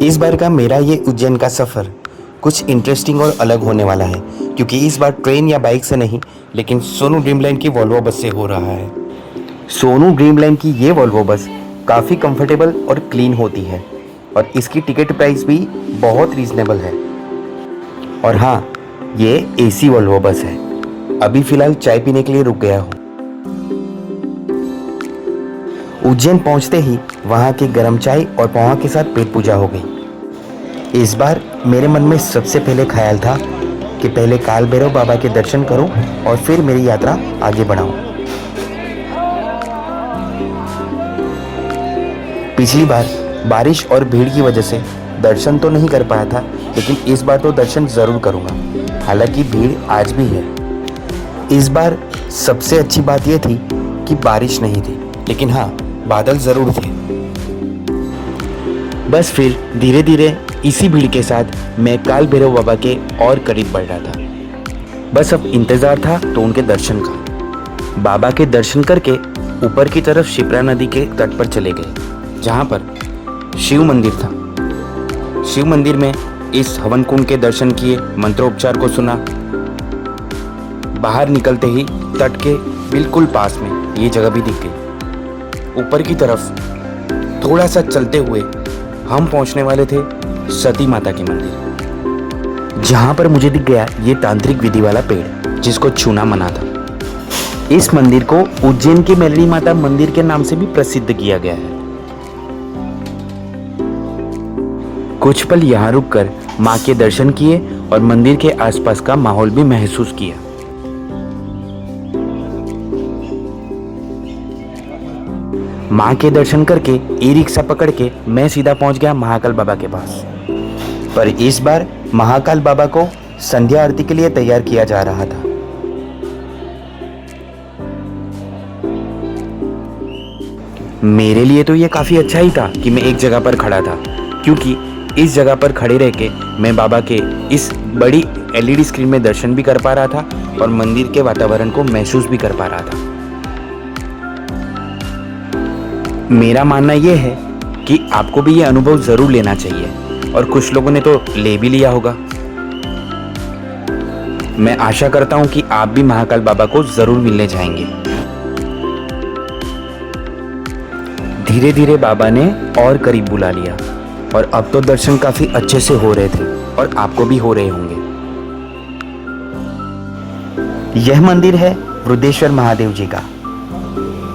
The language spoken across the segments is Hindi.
इस बार का मेरा ये उज्जैन का सफ़र कुछ इंटरेस्टिंग और अलग होने वाला है, क्योंकि इस बार ट्रेन या बाइक से नहीं, लेकिन सोनू ड्रीमलैंड की वॉल्वो बस से हो रहा है। सोनू ड्रीमलैंड की ये वॉल्वो बस काफ़ी कंफर्टेबल और क्लीन होती है और इसकी टिकट प्राइस भी बहुत रीज़नेबल है। और हाँ, ये एसी वॉल्वो बस है। अभी फ़िलहाल चाय पीने के लिए रुक गया हूँ। उज्जैन पहुँचते ही वहाँ की गर्म चाय और पोहा के साथ पेट पूजा हो गई। इस बार मेरे मन में सबसे पहले ख्याल था कि पहले काल भैरव बाबा के दर्शन करूं और फिर मेरी यात्रा आगे बढ़ाऊं। पिछली बार बारिश और भीड़ की वजह से दर्शन तो नहीं कर पाया था, लेकिन इस बार तो दर्शन ज़रूर करूंगा। हालांकि भीड़ आज भी है। इस बार सबसे अच्छी बात यह थी कि बारिश नहीं थी, लेकिन हाँ, बादल ज़रूर थे। बस फिर धीरे धीरे इसी भीड़ के साथ मैं काल भैरव बाबा के और करीब बढ़ रहा था। बस अब इंतज़ार था तो उनके दर्शन का। बाबा के दर्शन करके ऊपर की तरफ शिप्रा नदी के तट पर चले गए, जहाँ पर शिव मंदिर था। शिव मंदिर में इस हवन कुंड के दर्शन किए, मंत्रोपचार को सुना। बाहर निकलते ही तट के बिल्कुल पास में ये जगह भी दिख गई। ऊपर की तरफ थोड़ा सा चलते हुए हम पहुंचने वाले थे सती माता के मंदिर, जहां पर मुझे दिख गया ये तांत्रिक विधि वाला पेड़ जिसको छूना मना था। इस मंदिर को उज्जैन की मेलनी माता मंदिर के नाम से भी प्रसिद्ध किया गया है। कुछ पल यहाँ रुककर माँ के दर्शन किए और मंदिर के आसपास का माहौल भी महसूस किया। माँ के दर्शन करके ई रिक्शा पकड़ के मैं सीधा पहुंच गया महाकाल बाबा के पास। पर इस बार महाकाल बाबा को संध्या आरती के लिए तैयार किया जा रहा था। मेरे लिए तो ये काफी अच्छा ही था कि मैं एक जगह पर खड़ा था, क्योंकि इस जगह पर खड़े रह के मैं बाबा के इस बड़ी एलईडी स्क्रीन में दर्शन भी कर पा रहा था और मंदिर के वातावरण को महसूस भी कर पा रहा था। मेरा मानना यह है कि आपको भी यह अनुभव जरूर लेना चाहिए, और कुछ लोगों ने तो ले भी लिया होगा। मैं आशा करता हूं कि आप भी महाकाल बाबा को जरूर मिलने जाएंगे। धीरे धीरे बाबा ने और करीब बुला लिया और अब तो दर्शन काफी अच्छे से हो रहे थे और आपको भी हो रहे होंगे। यह मंदिर है वृद्धेश्वर महादेव जी का,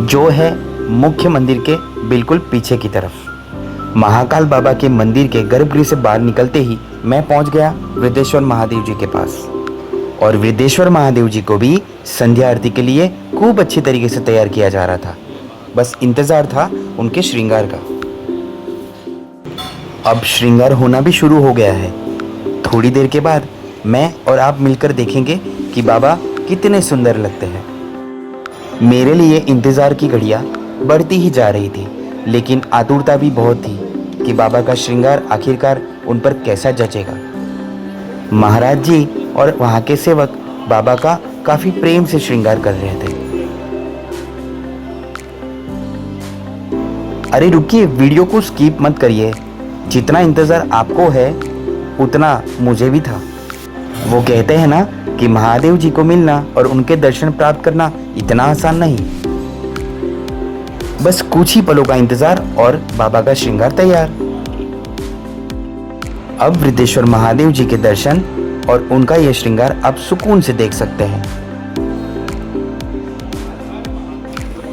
जो है मुख्य मंदिर के बिल्कुल पीछे की तरफ। महाकाल बाबा के मंदिर के गर्भगृह से बाहर निकलते ही मैं पहुंच गया वृद्धेश्वर महादेव जी के पास, और वृद्धेश्वर महादेव जी को भी संध्या आरती के लिए खूब अच्छी तरीके से तैयार किया जा रहा था। बस इंतजार था उनके श्रृंगार का। अब श्रृंगार होना भी शुरू हो गया है। थोड़ी देर के बाद मैं और आप मिलकर देखेंगे कि बाबा कितने सुंदर लगते हैं। मेरे लिए इंतजार की घड़ियां बढ़ती ही जा रही थी, लेकिन आतुरता भी बहुत थी कि बाबा का श्रृंगार आखिरकार उन पर कैसा जचेगा। महाराज जी और वहाँ के सेवक बाबा का काफी प्रेम से श्रृंगार कर रहे थे। अरे रुकिए, वीडियो को स्किप मत करिए। जितना इंतजार आपको है उतना मुझे भी था। वो कहते हैं ना कि महादेव जी को मिलना और उनके दर्शन प्राप्त करना इतना आसान नहीं। बस कुछ ही पलों का इंतजार और बाबा का श्रृंगार तैयार। अब वृद्धेश्वर महादेव जी के दर्शन और उनका यह श्रृंगार आप सुकून से देख सकते हैं।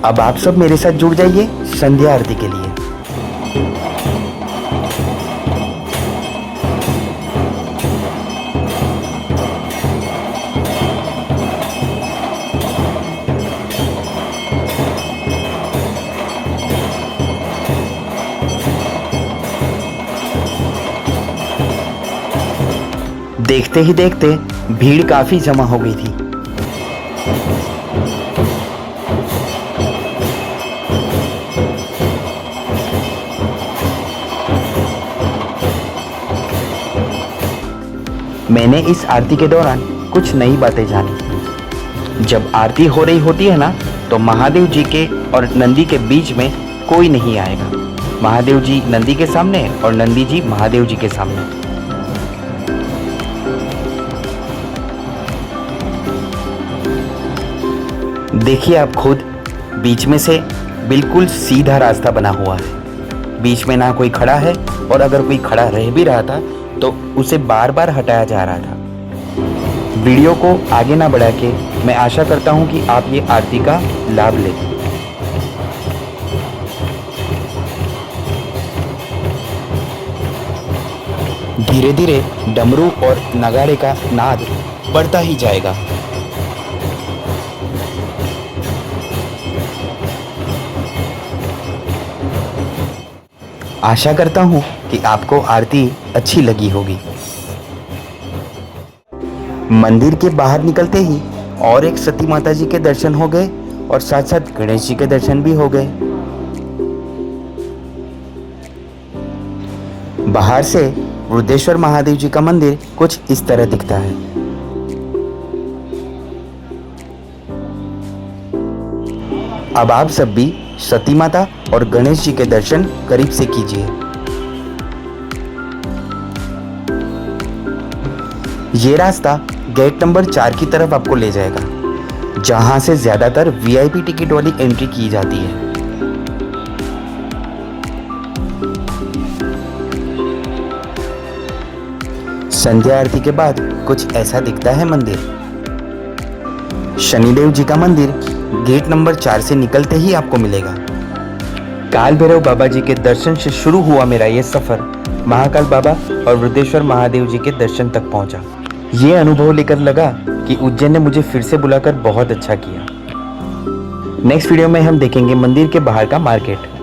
अब आप सब मेरे साथ जुड़ जाइए संध्या आरती के लिए। देखते ही देखते भीड़ काफी जमा हो गई थी। मैंने इस आरती के दौरान कुछ नई बातें जानी। जब आरती हो रही होती है ना, तो महादेव जी के और नंदी के बीच में कोई नहीं आएगा। महादेव जी नंदी के सामने और नंदी जी महादेव जी के सामने। देखिए आप खुद, बीच में से बिल्कुल सीधा रास्ता बना हुआ है। बीच में ना कोई खड़ा है, और अगर कोई खड़ा रह भी रहा था तो उसे बार बार हटाया जा रहा था। वीडियो को आगे ना बढ़ा के मैं आशा करता हूँ कि आप ये आरती का लाभ लें। धीरे धीरे डमरू और नगाड़े का नाद बढ़ता ही जाएगा। आशा करता हूँ कि आपको आरती अच्छी लगी होगी। मंदिर के बाहर निकलते ही और एक सती माता जी के दर्शन हो गए और साथ साथ गणेश जी के दर्शन भी हो गए। बाहर से रुद्रेश्वर महादेव जी का मंदिर कुछ इस तरह दिखता है। अब आप सब भी सती माता और गणेश जी के दर्शन करीब से कीजिए। ये रास्ता गेट नंबर 4 की तरफ आपको ले जाएगा, जहां से ज्यादातर वीआईपी टिकट वाली एंट्री की जाती है। संध्या आरती के बाद कुछ ऐसा दिखता है मंदिर। शनिदेव जी का मंदिर गेट नंबर 4 से निकलते ही आपको मिलेगा। काल भैरव बाबा जी के दर्शन से शुरू हुआ मेरा ये सफर महाकाल बाबा और रुद्रेश्वर महादेव जी के दर्शन तक पहुंचा। ये अनुभव लेकर लगा कि उज्जैन ने मुझे फिर से बुलाकर बहुत अच्छा किया। नेक्स्ट वीडियो में हम देखेंगे मंदिर के बाहर का मार्केट।